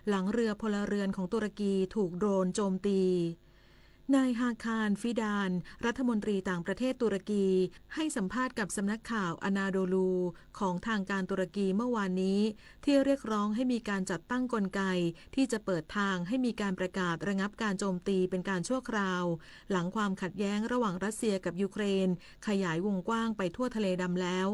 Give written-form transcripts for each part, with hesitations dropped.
หลังเรือพลเรือนของตุรกีถูกโดรนโจมตีนายฮาคารฟิดานรัฐมนตรีต่างประเทศตุรกีให้สัมภาษณ์กับสำนักข่าวอนาโดลูของทางการตุรกีเมื่อวานนี้ที่เรียกร้องให้มีการจัดตั้งกลไกที่จะเปิดทางให้มีการประกาศระงับการโจมตีเป็นการชั่วคราวหลังความขัดแย้งระหว่างรัสเซียกับยูเครนขยายวงกว้างไปทั่วทะเลดำแล้ว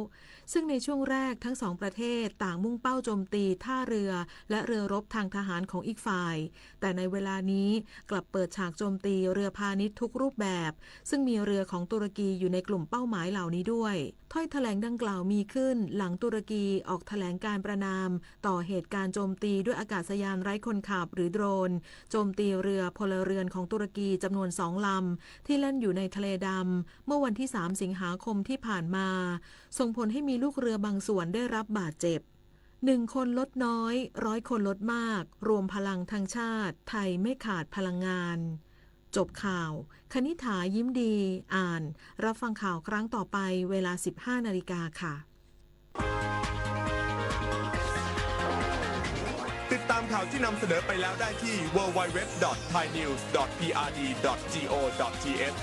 ซึ่งในช่วงแรกทั้งสองประเทศต่างมุ่งเป้าโจมตีท่าเรือและเรือรบทางทหารของอีกฝ่ายแต่ในเวลานี้กลับเปิดฉากโจมตีเรือพาณิชย์ทุกรูปแบบซึ่งมีเรือของตุรกีอยู่ในกลุ่มเป้าหมายเหล่านี้ด้วยถ้อยแถลงดังกล่าวมีขึ้นหลังตุรกีออกแถลงการประณามต่อเหตุการณ์โจมตีด้วยอากาศยานไร้คนขับหรือโดรนโจมตีเรือพลเรือนของตุรกีจำนวน2 ลำที่แล่นอยู่ในทะเลดำเมื่อวันที่3 สิงหาคมที่ผ่านมาส่งผลให้มีลูกเรือบางส่วนได้รับบาดเจ็บ1 คนลดน้อย100 คนลดมากรวมพลังทางชาติไทยไม่ขาดพลังงานจบข่าวคณิษฐายิ้มดีอ่านรับฟังข่าวครั้งต่อไปเวลา 15 นาฬิกาค่ะติดตามข่าวที่นำเสนอไปแล้วได้ที่ www.thainews.prd.go.th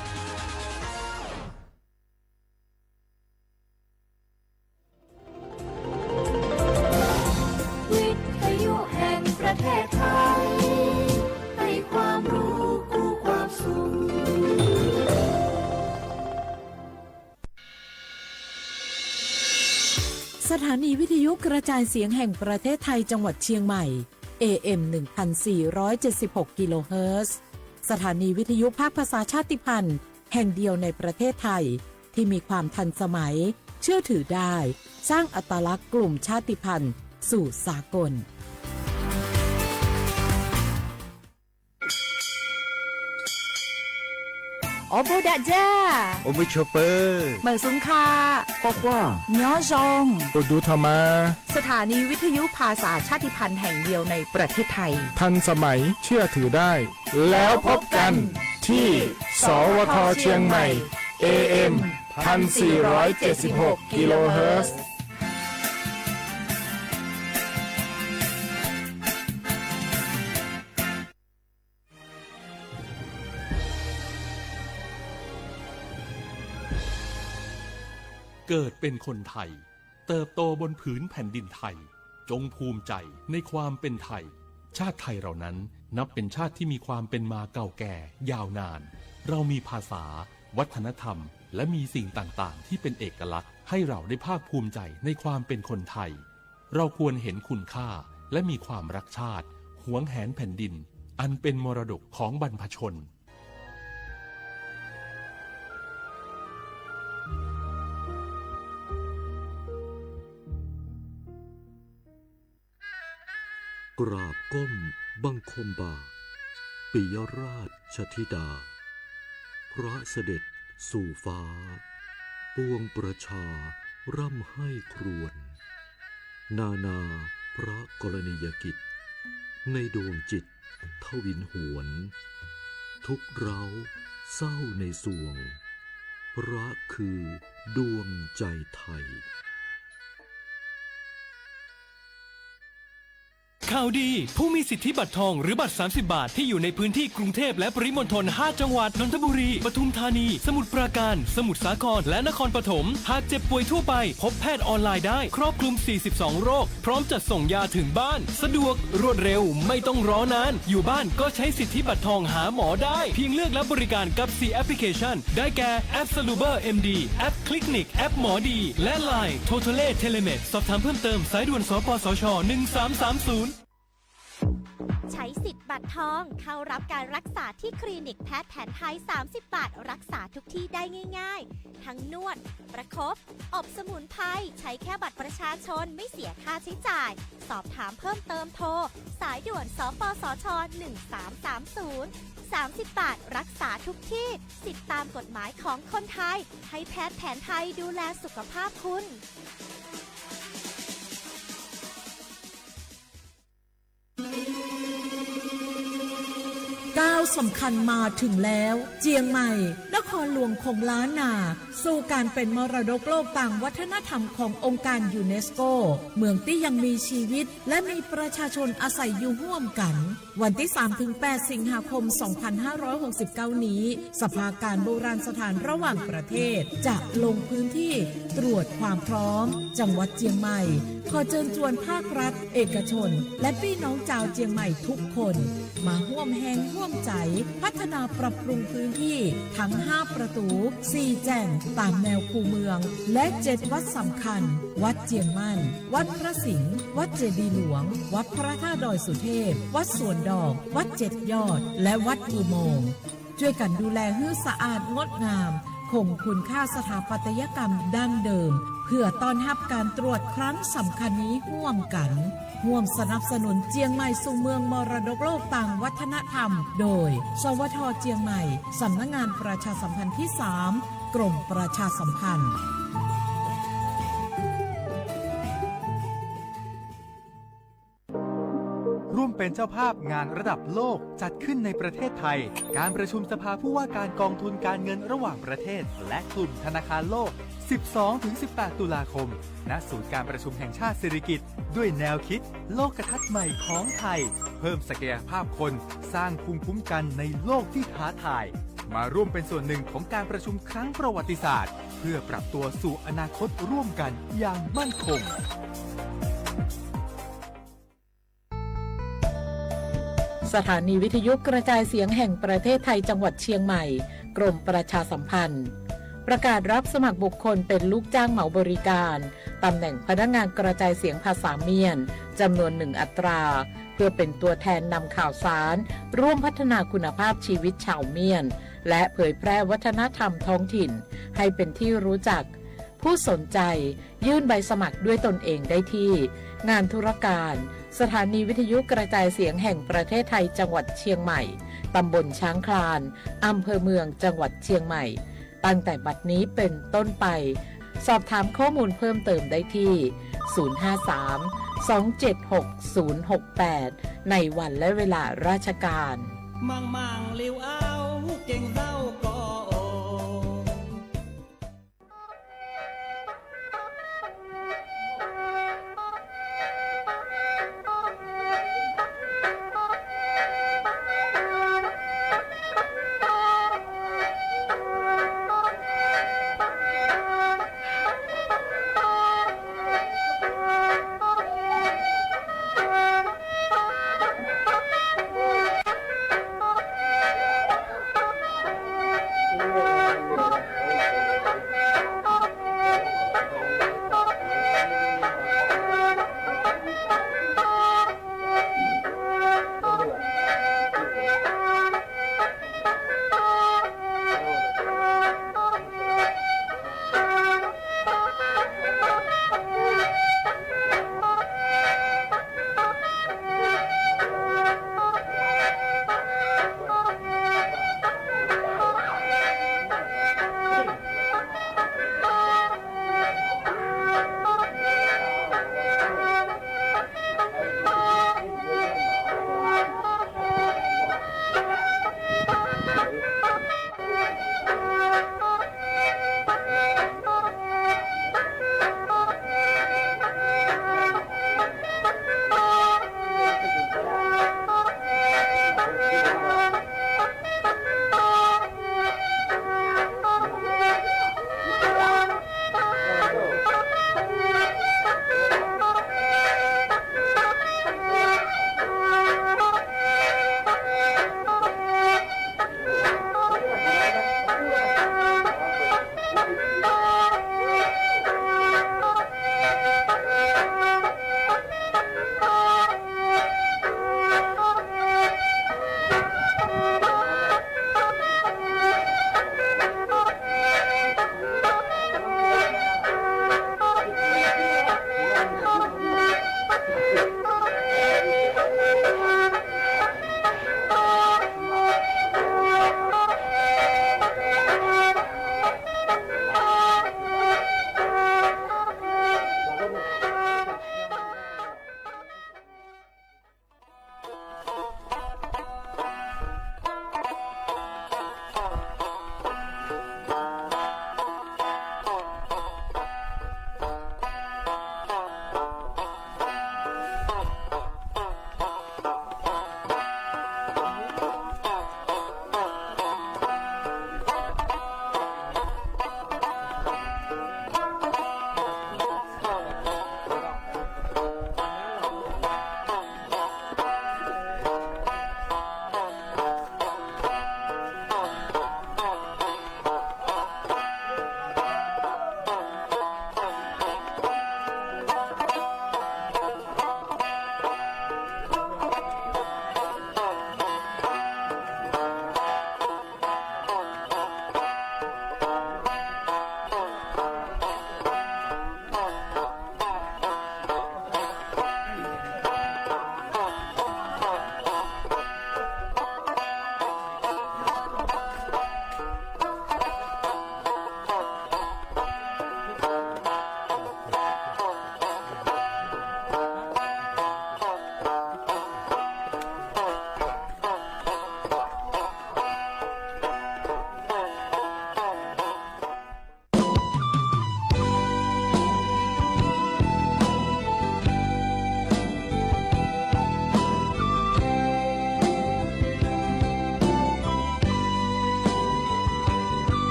วิทยุแห่งประเทศไทยให้ความรู้คู่ความสุขสถานีวิทยุกระจายเสียงแห่งประเทศไทยจังหวัดเชียงใหม่ AM 1476 กิโลเฮิรตซ์สถานีวิทยุภาคภาษาชาติพันธุ์แห่งเดียวในประเทศไทยที่มีความทันสมัยเชื่อถือได้สร้างอัตลักษณ์กลุ่มชาติพันธุ์สู่สากลโอโบดะจ้าโอมิชเปอร์เหมือนสุนคาปอกว่าเนื้อจงโดดูธรรมาสถานีวิทยุภาษาชาติพันธุ์แห่งเดียวในประเทศไทยทันสมัยเชื่อถือได้แล้วพบกันที่สวทเชียงใหม่ AM 1476 กิโลเฮิรตซ์เกิดเป็นคนไทยเติบโตบนผืนแผ่นดินไทยจงภูมิใจในความเป็นไทยชาติไทยเรานั้นนับเป็นชาติที่มีความเป็นมาเก่าแก่ยาวนานเรามีภาษาวัฒนธรรมและมีสิ่งต่างๆที่เป็นเอกลักษณ์ให้เราได้ภาคภูมิใจในความเป็นคนไทยเราควรเห็นคุณค่าและมีความรักชาติหวงแหนแผ่นดินอันเป็นมรดกของบรรพชนกราบก้มบังคมบาทปิยราชธิดาพระเสด็จสู่ฟ้าปวงประชาร่ำให้ครวญนาพระกรณียกิจในดวงจิตทวินหวนทุกเร้าเศร้าในสวงพระคือดวงใจไทยข่าวดีผู้มีสิทธิบัตรทองหรือบัตร30 บาทที่อยู่ในพื้นที่กรุงเทพและปริมณฑล5 จังหวัดนนทบุรีปทุมธานีสมุทรปราการสมุทรสาครและนครปฐมหากเจ็บป่วยทั่วไปพบแพทย์ออนไลน์ได้ครอบคลุม42โรคพร้อมจัดส่งยาถึงบ้านสะดวกรวดเร็วไม่ต้องรอนานอยู่บ้านก็ใช้สิทธิบัตรทองหาหมอได้เพียงเลือกรับบริการกับ4แอปพลิเคชันได้แก่แอป Saluber MD แอป Clinic แอปหมอดีและ LINE Totale Telemed สอบถามเพิ่มเติมสายด่วนสปสช1330ใช้สิทธิ์บัตรทองเข้ารับการรักษาที่คลินิกแพทย์แผนไทย30 บาทรักษาทุกที่ได้ง่ายๆทั้งนวดประคบอบสมุนไพรใช้แค่บัตรประชาชนไม่เสียค่าใช้จ่ายสอบถามเพิ่มเติมโทรสายด่วนสปสช1330 30 บาทรักษาทุกที่สิทธิตามกฎหมายของคนไทยให้แพทย์แผนไทยดูแลสุขภาพคุณก้าวสำคัญมาถึงแล้วเจียงใหม่นค ครหลวงของล้านนาสู่การเป็นมรดกโลกต่างวัฒนธรรมขององค์การยูเนสโกเมืองที่ยังมีชีวิตและมีประชาชนอาศัยอยู่ร่วมกันวันที่ 3-8 สิงหาคม 2569 นี้สภาการโบราณสถานระหว่างประเทศจะลงพื้นที่ตรวจความพร้อมจังหวัดเชียงใหม่ขอเชิญชวนภาครัฐเอกชนและพี่น้องชาวเชียงใหม่ทุกคนมาร่วมแรงร่วมใจพัฒนาปรับปรุงพื้นที่ทั้ง5ประตู4แจ่งตามแนวคูเมืองและ7วัดสำคัญวัดเจียงมั่นวัดพระสิงห์วัดเจดีย์หลวงวัดพระธาตุดอยสุเทพวัดสวนดอกวัด7ยอดและวัดอุโมงค์ช่วยกันดูแลให้สะอาดงดงามคงคุณค่าสถาปัตยกรรมดั้งเดิมเพื่อต้อนรับการตรวจครั้งสำคัญนี้ร่วมกันร่วมสนับสนุนเจียงใหม่สู่เมืองมรดกโลกต่างวัฒนธรรมโดยสวท.เจียงใหม่สำนักงานประชาสัมพันธ์ที่3กรมประชาสัมพันธ์ร่วมเป็นเจ้าภาพงานระดับโลกจัดขึ้นในประเทศไทยการประชุมสภาผู้ว่าการกองทุนการเงินระหว่างประเทศและกลุ่มธนาคารโลก 12-18 ตุลาคมณศูนย์การประชุมแห่งชาติสิริกิติ์ด้วยแนวคิดโลกทัศน์ใหม่ของไทยเพิ่มศักยภาพคนสร้างภูมิคุ้มกันในโลกที่ท้าทายมาร่วมเป็นส่วนหนึ่งของการประชุมครั้งประวัติศาสตร์เพื่อปรับตัวสู่อนาคตร่วมกันอย่างมั่นคงสถานีวิทยุกระจายเสียงแห่งประเทศไทยจังหวัดเชียงใหม่กรมประชาสัมพันธ์ประกาศรับสมัครบุคคลเป็นลูกจ้างเหมาบริการตำแหน่งพนักงานกระจายเสียงภาษาเมียนจำนวน1 อัตราเพื่อเป็นตัวแทนนำข่าวสารร่วมพัฒนาคุณภาพชีวิตชาวเมียนและเผยแพร่วัฒนธรรมท้องถิ่นให้เป็นที่รู้จักผู้สนใจยื่นใบสมัครด้วยตนเองได้ที่งานธุรการสถานีวิทยุกระจายเสียงแห่งประเทศไทยจังหวัดเชียงใหม่ตำบลช้างคลานอำเภอเมืองจังหวัดเชียงใหม่ตั้งแต่บัดนี้เป็นต้นไปสอบถามข้อมูลเพิ่มเติมได้ที่053-276-068ในวันและเวลาราชการมั่งเลี้ยวเอาเก่งเศร้าก็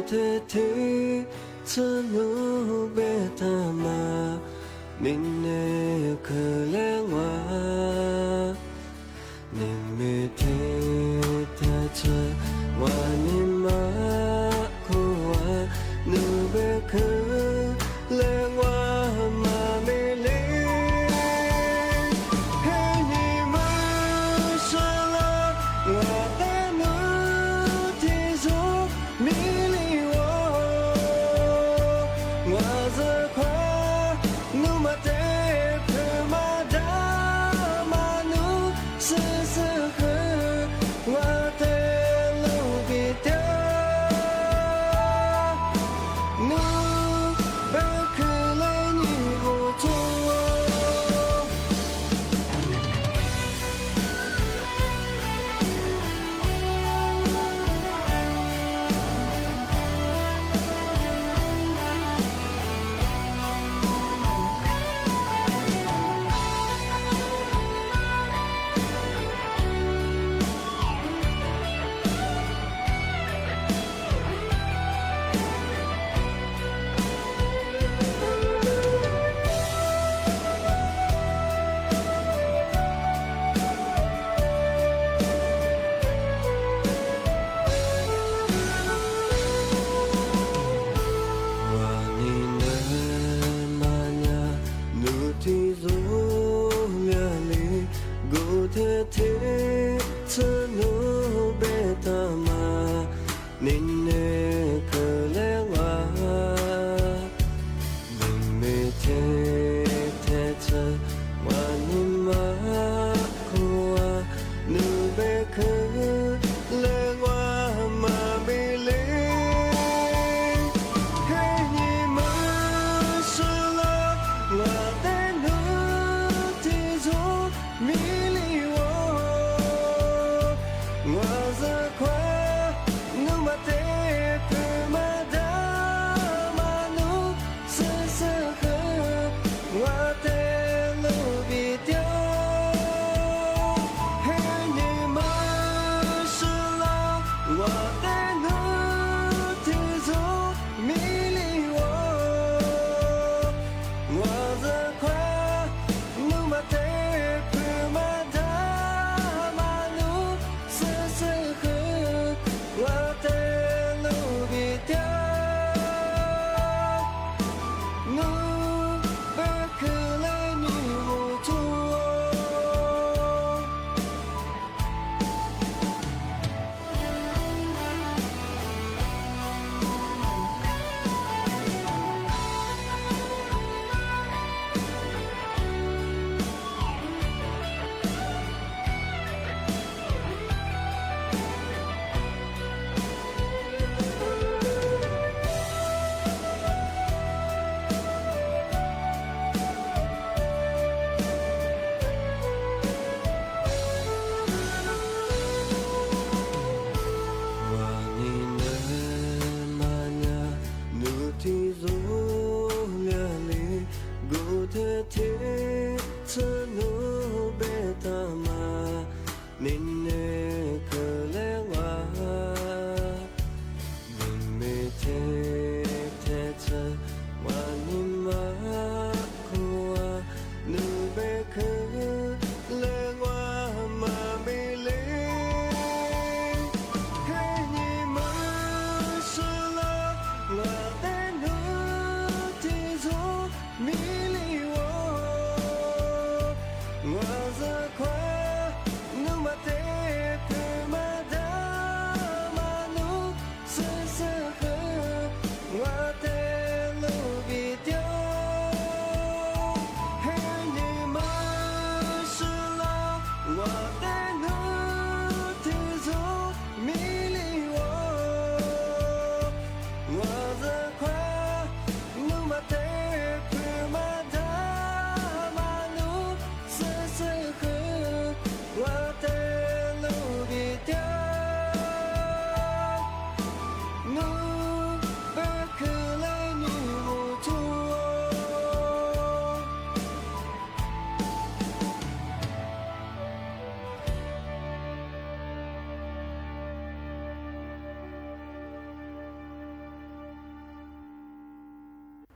못했지 천우 베타마 민네 클랭와 님메테 타차 와님마 코와 누베크 랭와 마밀리 해님을 살아 와다누 티소 밀리워 와서과 누마테 그마다 마누 스스흐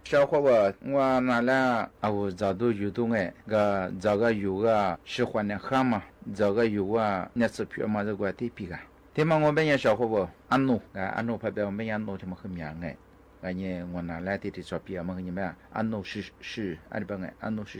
小伙伴，我拿了我早都有动哎，个早个有个喜欢的喝嘛，早个有啊，那次票嘛这个地皮个。天嘛我们也小伙伴，安努拍表我们安努他们很明哎。อันนี้วันนั้นแหละที่ชอบเปียมันยังไงอันนู้ชื่ออะไรบ้างไงอันนู้ชื่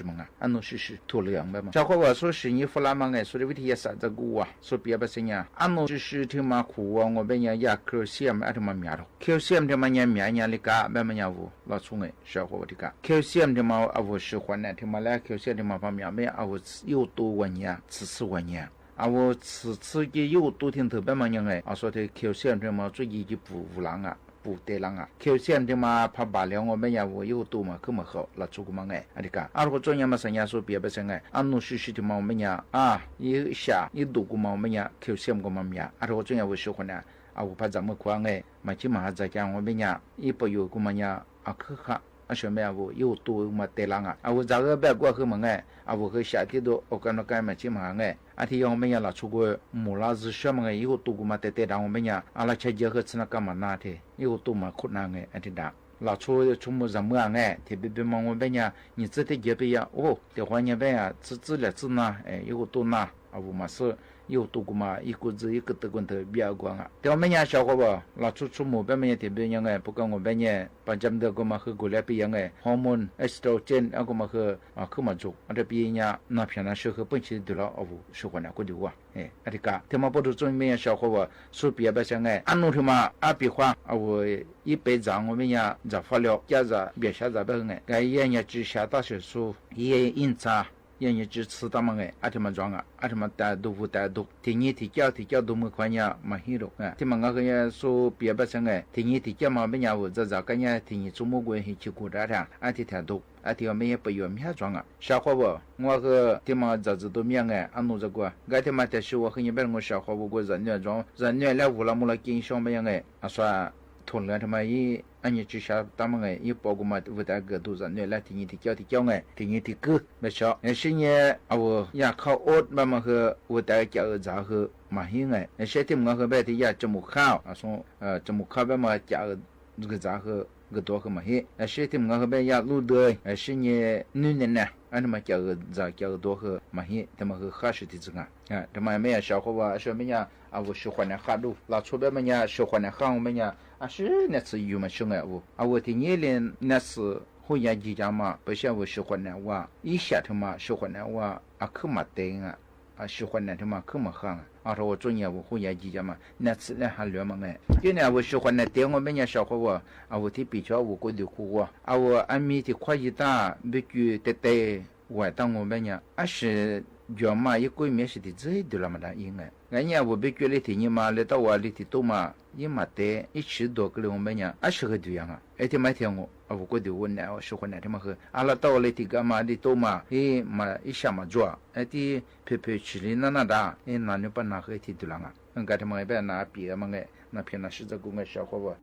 อมั้งอ่ะอันนู้ชื่อถั่วเหลืองแบบมั้งชาวเขาว่า说是你弗拉มั้งไง说的วิทยาศาสตร์จะกูอ่ะ说เปียแบบสิ่งอ่ะอันนู้ชื่อที่มาขู่ว่า我们要แคลเซียมอะไรมามีอะไรแคลเซียมที่มันยังมีอะไรลิกาแบบมันยังวูเราช่วยชาวเขาว่าที่กะแคลเซียมที่มาเอาไว้喜欢呢ที่มาแล้วแคลเซียมที่มา方面没เอาไว้有多วันเนี่ย吃วันเนี่ย我吃嘅有多天头แบบมันยังไง说的แคลเซียมที่มา最近就不冷啊不对浪啊，แคลเซียมที่มาพับ了我们也有多嘛，可么好，那出个嘛哎，啊这个，如果专业嘛生涯说别不生哎，努是ที่嘛我们呀一下一度个嘛我们呀แคลเซียม个嘛呀，如果专业我喜欢呢，我怕怎么快哎，嘛起码在讲我们呀一不有个嘛呀可哈。什么呀？我有多嘛对浪啊！我这个别过去嘛哎，我去夏天都我跟那干嘛去嘛哎，天我们呀拿出个木拉子什么哎，有多个嘛对浪我们呀，拉吃结合吃那干嘛那的，有多嘛困难哎，天哒。拿出木什么哎，特别嘛我们呀，你这的这边呀，的话你边呀，自了自那哎，有多那我嘛是。有多个嘛，一个字一个德国头比较光啊。对我们家小伙伴，拿出门别么也特别样哎，不过我们也把咱们的个嘛和过来比样哎，hormone estrogen 那个嘛和可嘛做，这比呀那偏那适合本身对了，喜欢那个的话，哎，这个，他们不都中面小伙伴说别不像哎，俺弄他妈比划我一辈子我们呀在发了，加着别下着不哎，该也只下大学书也印查。人家只吃他们哎，他们装啊，他们带豆腐带豆，提交都没看呀，没黑了啊。他们那个人说别不生哎，提交嘛没人我这个人提周末关系去过这样，提太多，提我们也不要面装啊。小伙伴，我和他们这都面哎，弄这个，他们在说我和你别我小伙伴过人家装，人家来无了没了经商没样哎，说。同了他妈一，俺也只下他们哎，一包个嘛，我大个都是那来听提交哎，听歌没少。是呢，我也靠学慢慢和我大家咋和嘛行哎，些天我和别的也这么考，说这么考别嘛家这个咋和个多和嘛行。些天我和别也录的，是呢女人呢。俺们家个咋家个多和嘛些，他们和哈是的这个他们没有小伙伴说没呀我喜欢的哈路，老出边没呀喜欢的哈我们呀是那次有嘛凶我的年龄那是后研究家嘛，不像我喜欢的我一下他妈喜欢的我可嘛对喜欢的他妈可嘛哈说我专业我后研究家嘛，那次那还聊嘛哎，今年我喜欢的对我们家小伙伴我的比较我过的苦我俺们的快一大比较对我当我们家是要嘛一个面是的这对了嘛的应该俺家我比较的听你嘛来到我里的多嘛一嘛的一起多个我们家是个对样天每天我过的我呢我喜欢的他们和拉到我里的干嘛的多嘛一下嘛做的皮吃的那的那你把那个提对了他们别拿别嘛那偏那是这个小伙伴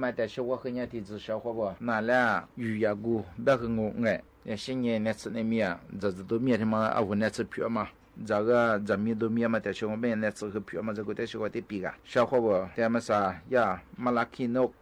嘛的是我和人的子小伙不，那了鱼呀股别个我哎，新年那次那面，这都面他妈啊我那次票嘛。这个咱们都面嘛，但是我们那次和票嘛，这个但是我得比个小伙不，咱们啥呀？马拉基诺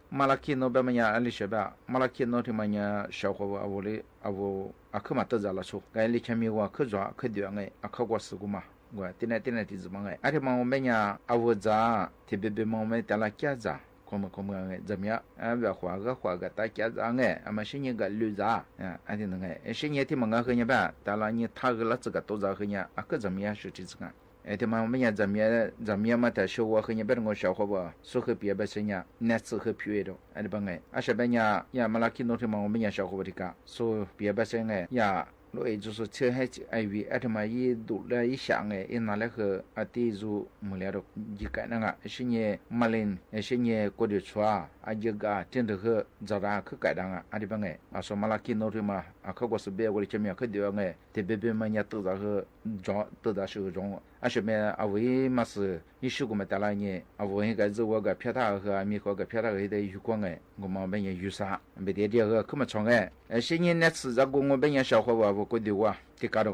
别么呀？ali sheba， 马拉基诺他妈呀，小伙不，我的我可嘛得着了出，该里前面我可抓可丢哎，可过事故嘛，我点来的子嘛哎，而且嘛我们呀，我咋特别嘛我们带了家子。como哎，怎么样？别画个大家子哎，俺们新年个绿子啊，俺的那个，新年天嘛俺和人办，当然你他个了这个都在和人，可怎么样是这个？哎，他妈我们家怎么样嘛？但是我和人别我小伙吧，说和别是人，那次和皮的，俺的帮哎，是别呀马拉基诺他妈我们家小伙的个，说别是人呀。罗也就是车还哎为他妈一读了一想哎，一拿来和地就没了的，一个那个新年马林，新年过的出啊，一个真的和早上去改当啊，的帮哎，说马拉基诺的嘛，可过是别我的前面去掉哎，特别嘛人都在和装都在手中，是别为嘛是一时过么带来呢，我应该是我个皮塔和米和个皮塔和的有关哎，我们本人有啥，没得这个可么长哎，新年那次这个我本人小伙我过的哇。ที่กาด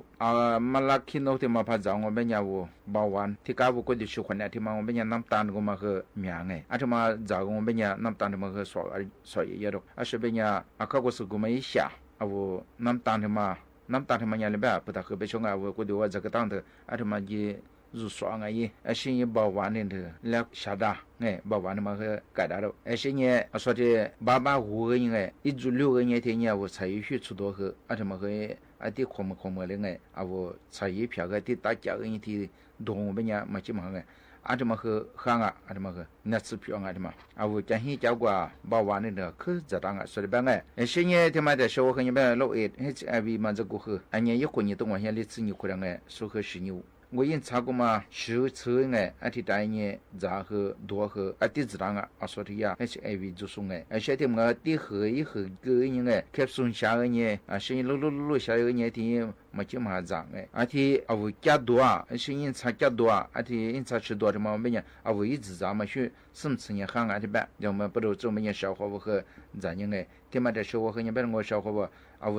มาลักขินที่มาพาจาง我们家我บาวันที่กา过的喜欢的ที่มา我们家น้ำตาลก็มาคือเมียงไงอาที่มาจาง我们家น้ำตาลที่มาคือสวยเยอะดอกอาที่เป็นยาเขาก็สุกุมาอีเสียน้ำตาลที่มาเนี่ยเลยแบบพอตาคือไปชงเอาก็ดูว่าจะกระตั้งเถอะอาที่มาจีรูสว่างไงสิ่งบาวานนี่เถอะแล้วชาดาไงบาวานมาคือกาดาดอกสิ่งนี้说的爸หูไง一组6个月天เนี่ย我才去出多คืออาที่มาคือที่ขมเลยไงใช้เพียงที่ตาจากที่ดงเป็นยังไม่ใช่มั้งไงอาจจะมาคือข้างอาจจะมาคือนัดสืบพิจารณามาจะให้เจ้ากว่าบ่าวนี่เด้อคือจะตั้งสุดแบบไงสิ่งนี้ที่มาแต่โชว์กันยังแบบโลเอท HIV มันจะกูคืออันนี้有คนอยู่ตรงว่าเฮียลิซนี่คนไงสุขสินิว我因查过嘛，手车哎，而且大年然后多后，地质上说的呀，HIV 就是哎，晓得么？地后以后个人哎，开松下个年生意路下个年天没就嘛涨哎，而且加多生意差加多而且因差吃多的嘛，没人一直涨嘛去甚至年行的办，要么不如做么年小伙和咱人哎，他妈的小伙和人别我小伙吧，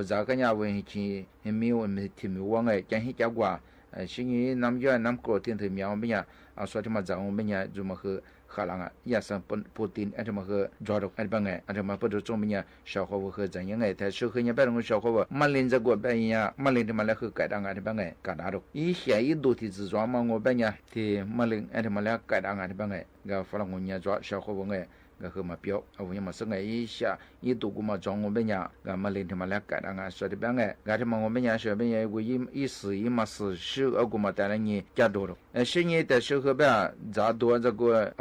咋个呀？去没有没听没忘哎，讲些加过。新年咱们家咱过天头苗么呀？说他妈咱我们呀，怎么和荷兰也是不定，怎么和抓住本哎，怎么不知怎么呀？小伙和怎样哎？但是和人别人小伙马林这个本呀，马林他妈来和改当的本哎，改大了。以前一多的自装嘛，我本呀，的马林他妈来改当的本哎，个发了我年抓小伙哎。个和嘛标，我嘛生个一下一度过嘛装我们家，个嘛零他妈来改了说的办个，个他妈我们家说本也我一时一嘛是手过嘛带来你加多了，新年的时候吧，咋多这个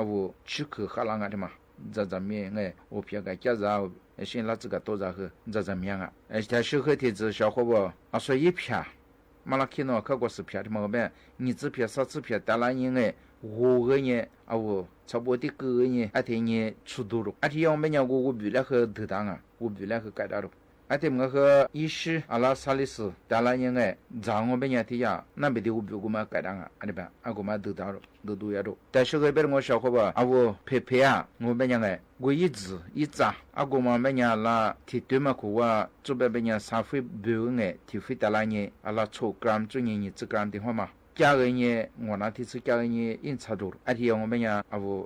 吃口喝啷个的嘛，这面哎，我偏个加上，先拿这个多少后，这面啊，他时候的这小伙不，说一片，马拉看到看过视频的嘛，我们你这片啥这片带来你哎。5个人差不多的9个人而且你出多了而且我们讲我比来和得当我比来和改到了而且我和医师阿拉萨利斯带来人哎让我们讲的呀那边的我比我们改当而且吧我们得到了得多呀都但是个别我小伙吧我陪我们讲哎我一直我们讲啦提对嘛可我这边讲3回标哎提回带来人阿拉抽 gram 做人1 gram 的话嘛家人呢，我那天是家人呢，因差多，而且我们呀，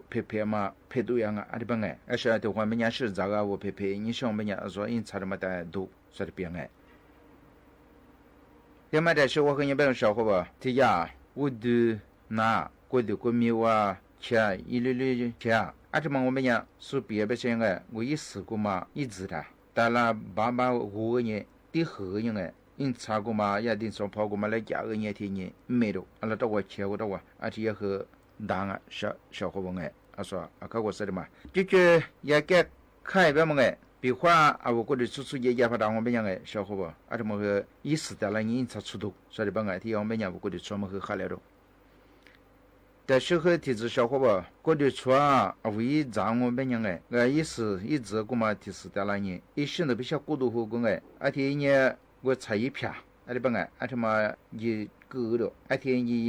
陪嘛，陪多样而且本来，而且的话，我们呀是这个陪，你像我们呀说因差的嘛的多，说的变哎。另外的是我和你别人小伙吧，这呀，我都拿过米钱166钱，而且嘛我们呀是别些哎，我一试过嘛，一直的，但là 5个人，第后个人哎。因查过嘛，也定说跑过嘛来加个年天年没了，阿拉到我切过到我，而且也和当小伙伴哎，说看我说的嘛，就是也给看一遍嘛哎，比方我过去出也发到我们讲哎，小伙伴，而且么个意识到了因查出头，说的吧哎，提我们讲我过去出么个下来了。但是和提子小伙伴过去出为让我们讲哎，意思一直过嘛提示到了你，一心都比较过度后过哎，而且呢。我才一片，而且本来而且嘛也够了，而且你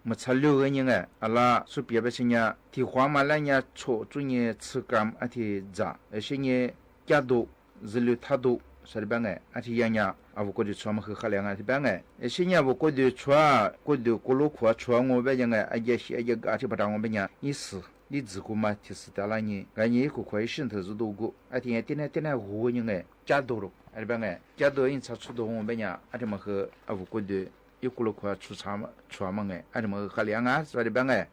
么查六个人哎，阿拉说别不是呢，提花嘛来呢，错做呢吃干阿提炸，而且呢加多日流太多，啥的办哎，阿提样呢，阿不过的穿么很好量阿提办哎，而且呢不过的穿，过的过路裤穿我别样哎，阿也是阿也阿提不当我别样，意思。你自古嘛，提死掉了你，俺你可可以渗透是多个，而且点活人哎，加多了，而边哎，加多人才出动我边呀，而且么和阿不过的，有过了快出差嘛哎，而且么和两岸说的边哎，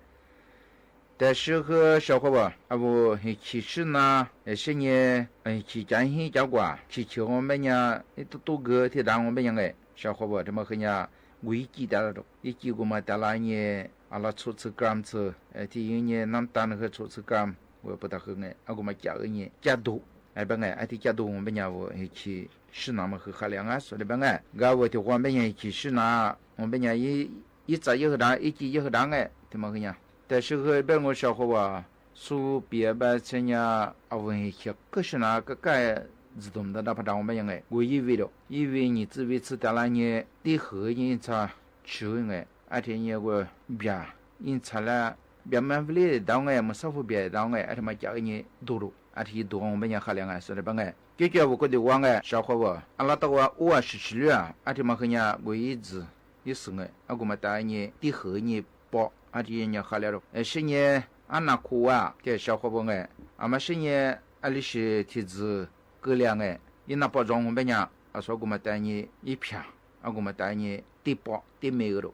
但是和小伙伴阿不其实呢，些呢，去讲些讲过，去我们呀，多个提当我们样哎，小伙伴这么和呀，危机带来了，一几个嘛带来呢。阿拉初次干子，第一年南单和初次干，我不大好哎，阿个嘛加个呢，加多，哎不哎，阿提加多我们家我去是那么和海量啊，说的不哎，我的我们家去是那，我们家一早一个单，一季一个单哎，怎么个呀？但是和别个小伙伴说别把这呀，阿我去可是那个该自动的那不当我们家哎，我以为你只为此带来呢，第后人才吃哎。而且也个别因此啦，别蛮不哩当个么少付别当个，而且嘛价格呢多了，而且多我们家海量啊，说的帮个，解决我觉得我个小伙伴，阿拉到我17率啊，而且嘛和人我一直也是个，阿个嘛大呢第后呢包，而且人海量了，是呢俺那苦啊，这小伙伴个，阿嘛是呢阿里是提子各两个，因那包装我们家，阿说个嘛大呢一片，阿个嘛大呢第包第没有了。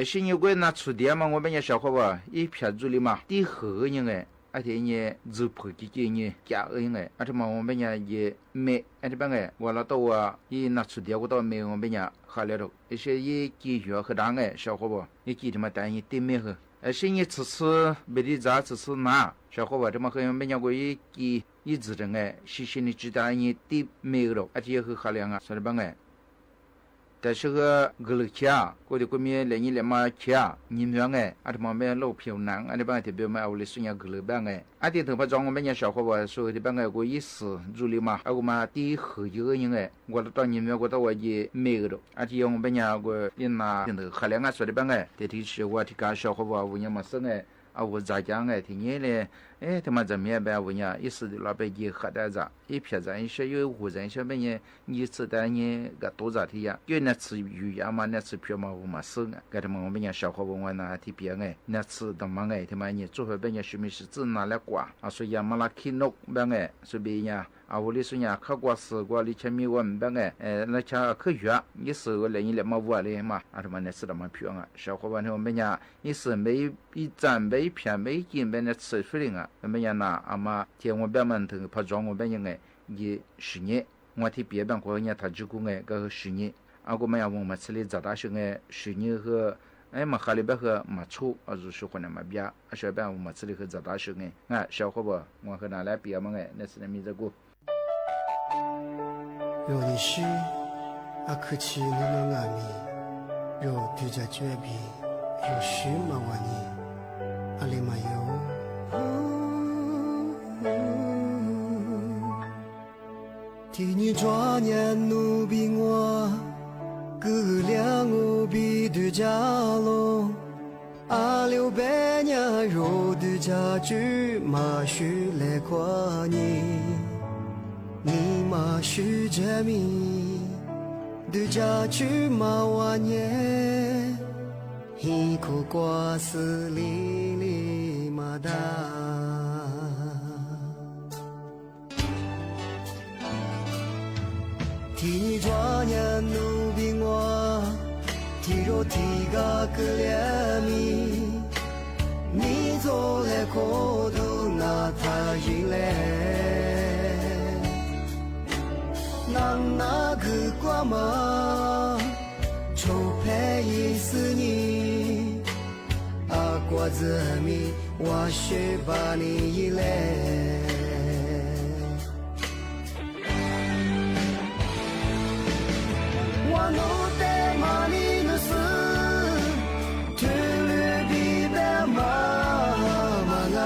是因为那出店嘛，我们家小伙伴一片助理嘛，第后人哎，而且呢，做破几件呢，加人哎，而且嘛，我们家也没，而且办哎，我那到我一那出店我到没我们家好了了，而且也继续和当哎，小伙伴也记得嘛，但也对没和，而且你次没得咋，次拿，小伙伴这么和我们家我也记一直的哎，细心的知道你对没有了，而且也和好量啊，说的办哎。但是个了去啊，我的国民连年嘛去啊，你们哎，阿他妈没老漂亮，阿的帮特别嘛，我的孙伢了帮哎，阿的头发装我们家小伙伴说的帮哎，我意思助理嘛，阿我嘛第后一个人哎，我到你们我到我也没有了，阿的我们家我因那现在海量啊说的帮哎，这提是我提个小伙伴我也没生哎。啊，我咋讲哎？听你嘞，哎，他妈怎么样办？我讲，一时的老百姓喝点子，一撇子，一些有户人小朋友，你吃的呢个多咋的呀？有那吃鱼呀嘛，那吃皮嘛，我嘛生啊。给他们我们讲小伙伴那提别哎，那吃他妈哎，他妈你做饭别人说明是只拿来挂，啊，所以呀，嘛那去弄别哎，所以呀。啊，我的说呀，客观是过的前面我们办哎，那家科学，你是个连一连嘛我的嘛，啊他妈那是他妈漂亮啊，小伙伴他们讲，你是每一张每片每斤每那吃出来啊，他们讲那阿妈天我别们头拍照我别人哎，也10年，我提别办过人家他就过哎，个10年，啊我们要我们吃的长大些哎10年和。哎，嘛哈里边和嘛错，啊，就是可能嘛比啊，小边我们吃的和长大些哎，啊，小伙伴，我和拿来比嘛哎，那是那米这个。요니시 아크치 누나가미 요 뒤자죄비 요시마와니 알리마요 티니 좌년 누빙와 그량 우비 뒤자로 알리오베냐 요 뒤자주 마슈레과니你嘛是这米，的家去嘛万年，一口瓜丝里里嘛哒。提你抓年努比我，提着提个可怜米，你做来可都那他人来。那个瓜嘛，臭配一丝你，啊瓜子米，我是把你一来。我弄得嘛你那是，突然比别嘛嘛啦。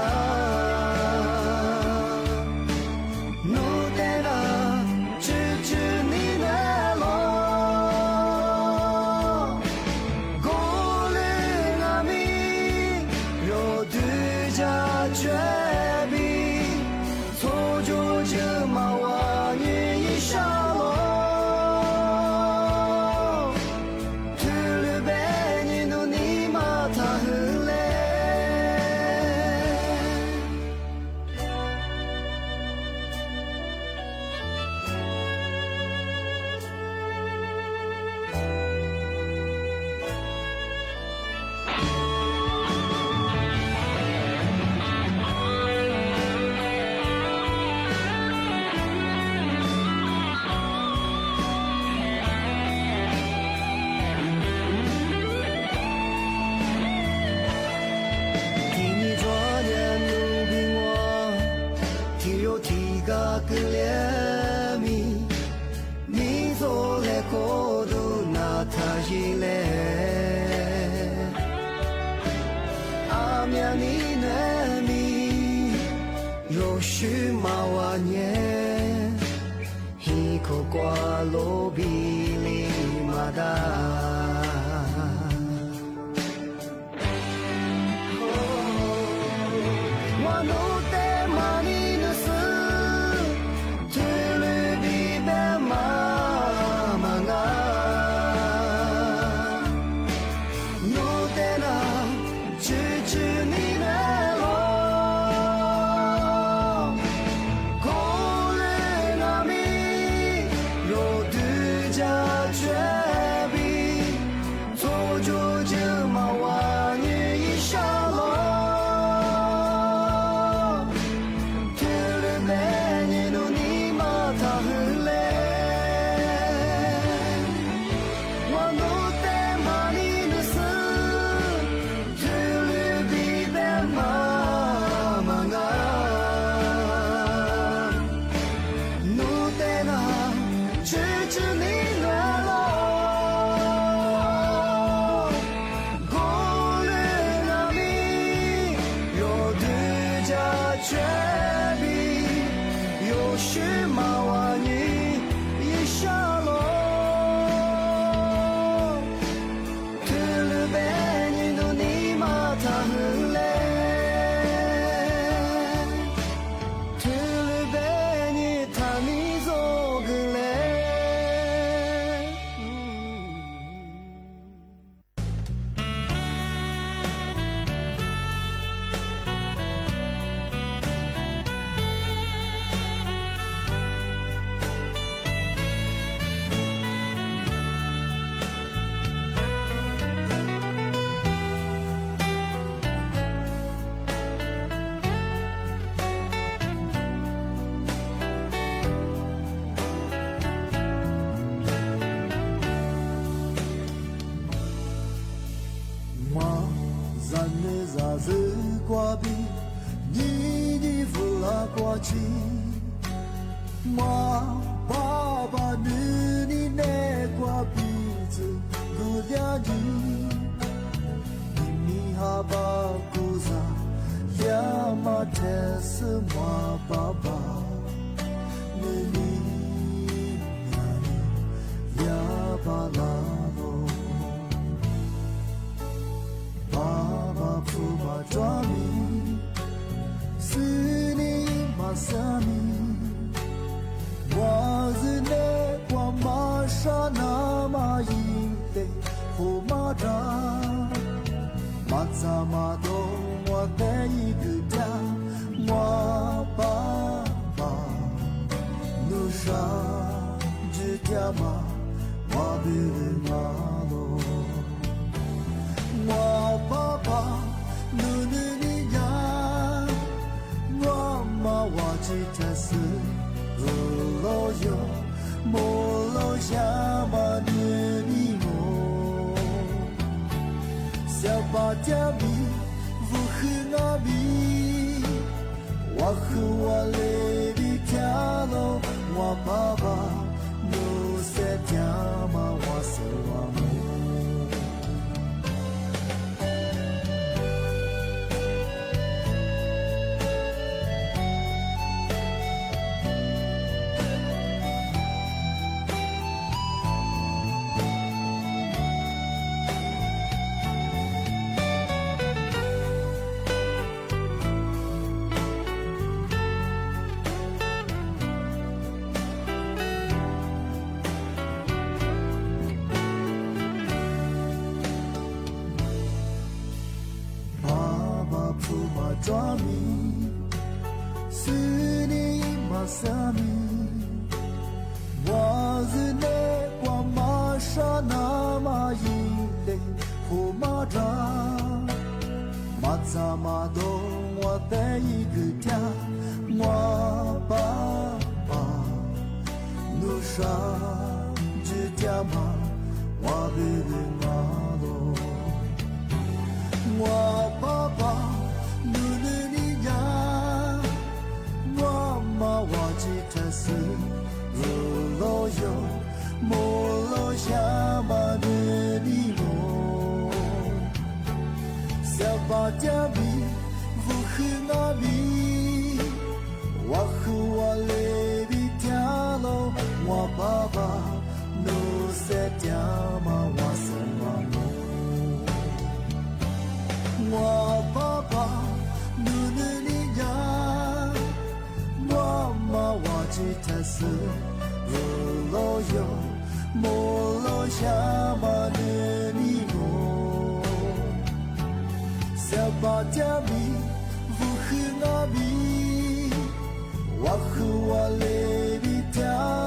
挂罗比里马达。挂笔，你的弗拉挂起，妈爸爸你那挂鼻子古亮的，你哈巴古萨呀马特斯马爸爸，你呀巴拉罗。父马抓米，是你马萨米，我是那我马沙那马因的后马扎，马扎马东我带一个家，我爸爸努沙只家马，我别人马罗，我爸爸。努尼呀，我妈我只他是罗哟，莫罗呀嘛尼莫，小巴家米，乌黑阿米，我和我来的家喽，我爸爸努塞家嘛我是我母。抓米，是你马萨米，我是那挂马沙那马因的后马扎，马扎马东我带一个家，我爸爸努沙只家马，我别人马罗，我爸爸。努尼呀，我妈我只他是罗哟，莫罗呀嘛尼莫，小巴家米，乌黑阿米，我和我来的家喽，我爸哟，莫罗夏玛的尼罗，小巴加米，乌克纳米，瓦赫瓦雷比塔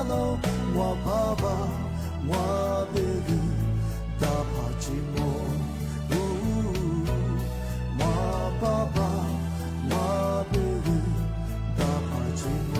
罗，瓦巴巴，瓦贝鲁，达帕吉莫，瓦巴巴，瓦贝鲁，达帕吉莫。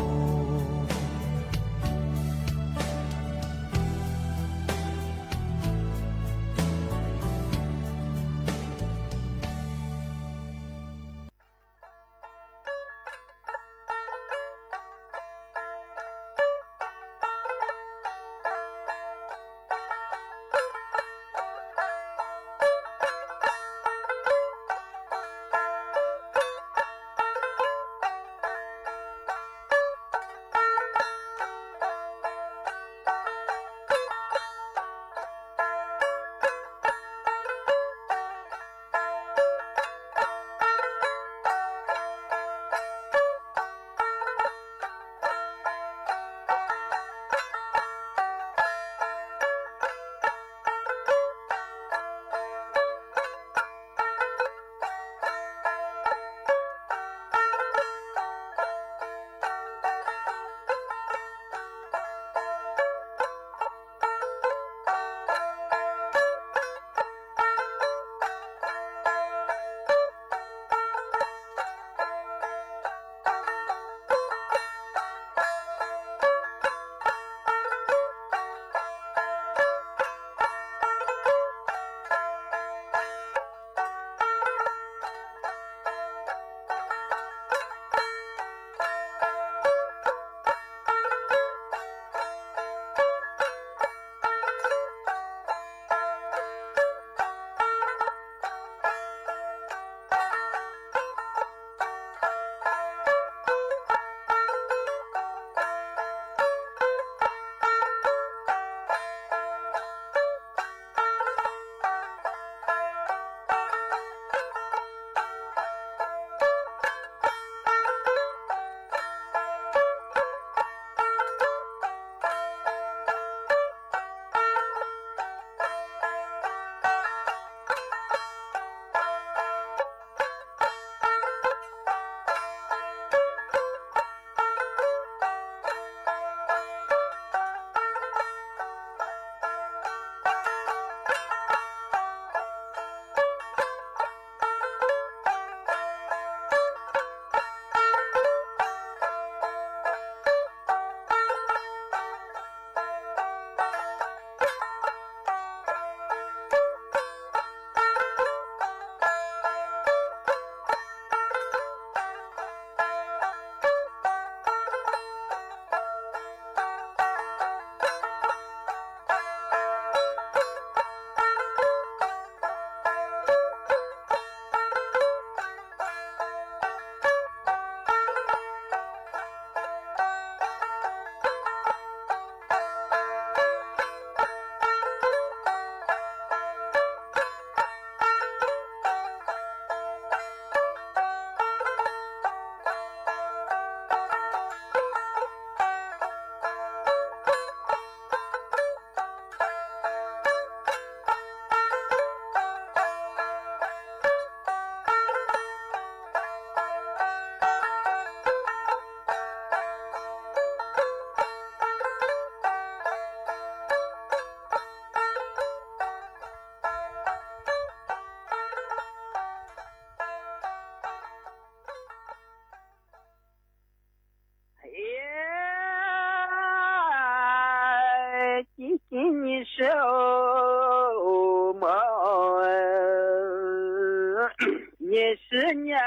是年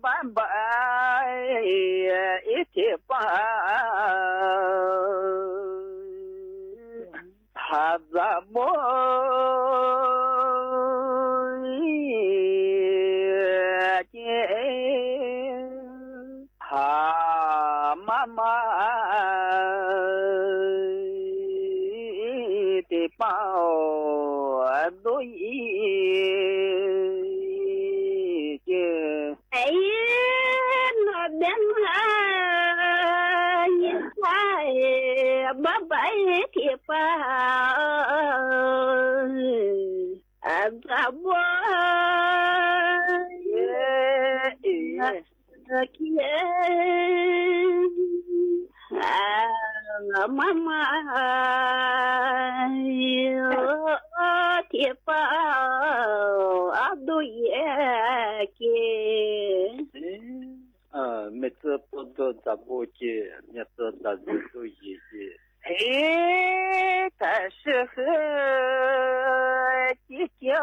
半百一天半，他怎么他妈妈的抱都已经哎呀那边啊一块 ba ba thì pa da bo mama thì pa ado ye ke每次不都咋不去，你这咋子都一些。但是和计较，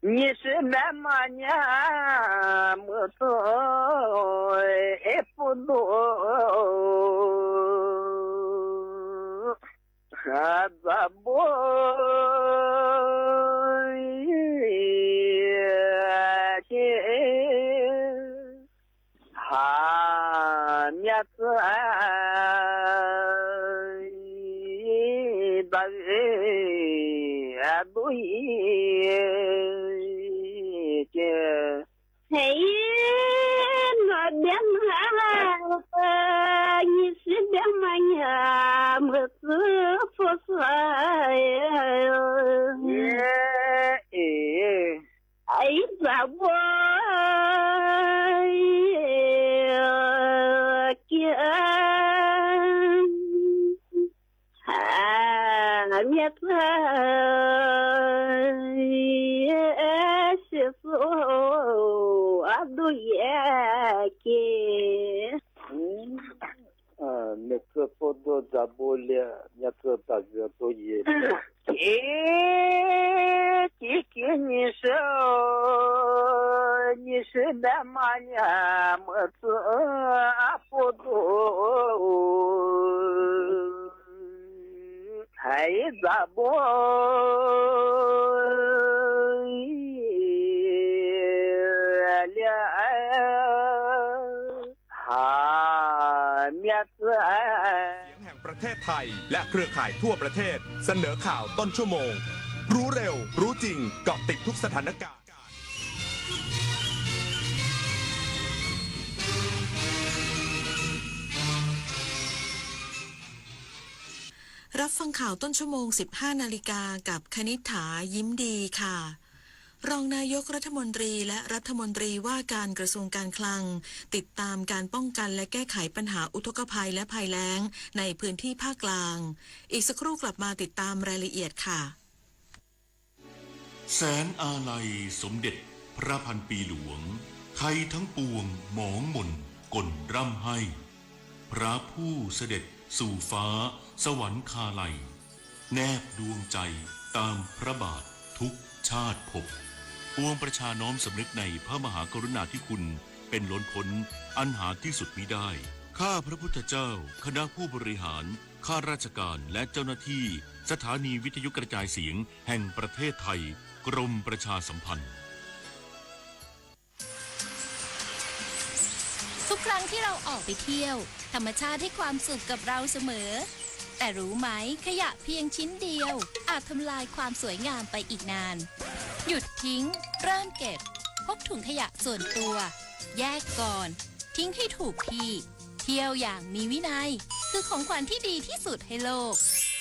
你是那么年没错，不多，还咋不？每次不都咋不了，你这咋子都一。你说你是那么年没错不多，还咋不？เสียงแห่งประเทศไทยและเครือข่ายทั่วประเทศเสนอข่าวต้นชั่วโมงรู้เร็วรู้จริงเกาะติดทุกสถานการณ์รับฟังข่าวต้นชั่วโมง 15 นาฬิกากับคณิษฐายิ้มดีค่ะรองนายกรัฐมนตรีและรัฐมนตรีว่าการกระทรวงการคลังติดตามการป้องกันและแก้ไขปัญหาอุทกภัยและภัยแล้งในพื้นที่ภาคกลางอีกสักครู่กลับมาติดตามรายละเอียดค่ะแสนอาลัยสมเด็จพระพันปีหลวงไทยทั้งปวงหมองหม่นก่นร่ำให้พระผู้เสด็จสู่ฟ้าสวรรคาลัยแนบดวงใจตามพระบาททุกชาติภพปวงประชาน้อมสำนึกในพระมหากรุณาธิคุณเป็นล้นพ้นอันหาที่สุดมิได้ข้าพระพุทธเจ้าคณะผู้บริหารข้าราชการและเจ้าหน้าที่สถานีวิทยุกระจายเสียงแห่งประเทศไทยกรมประชาสัมพันธ์ทุกครั้งที่เราออกไปเที่ยวธรรมชาติให้ความสุขกับเราเสมอแต่รู้ไหมขยะเพียงชิ้นเดียวอาจทำลายความสวยงามไปอีกนานหยุดทิ้งเริ่มเก็บพกถุงขยะส่วนตัวแยกก่อนทิ้งให้ถูกที่เที่ยวอย่างมีวินัยคือของขวัญที่ดีที่สุดให้โลก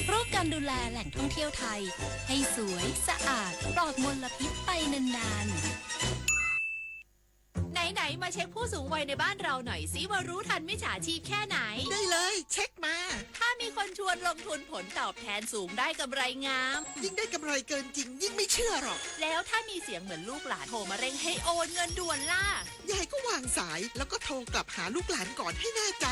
ร่วมกันดูแลแหล่งท่องเที่ยวไทยให้สวยสะอาดปลอดมลพิษไปนานๆไหนๆมาเช็คผู้สูงวัยในบ้านเราหน่อยสิว่ารู้ทันมิจฉาชีพแค่ไหนได้เลยเช็คมาถ้ามีคนชวนลงทุนผลตอบแทนสูงได้กำไรงามยิ่งได้กำไรเกินจริงยิ่งไม่เชื่อหรอกแล้วถ้ามีเสียงเหมือนลูกหลานโทรมาเร่งให้โอนเงินด่วนล่ะยายก็วางสายแล้วก็โทรกลับหาลูกหลานก่อนให้แน่ใจ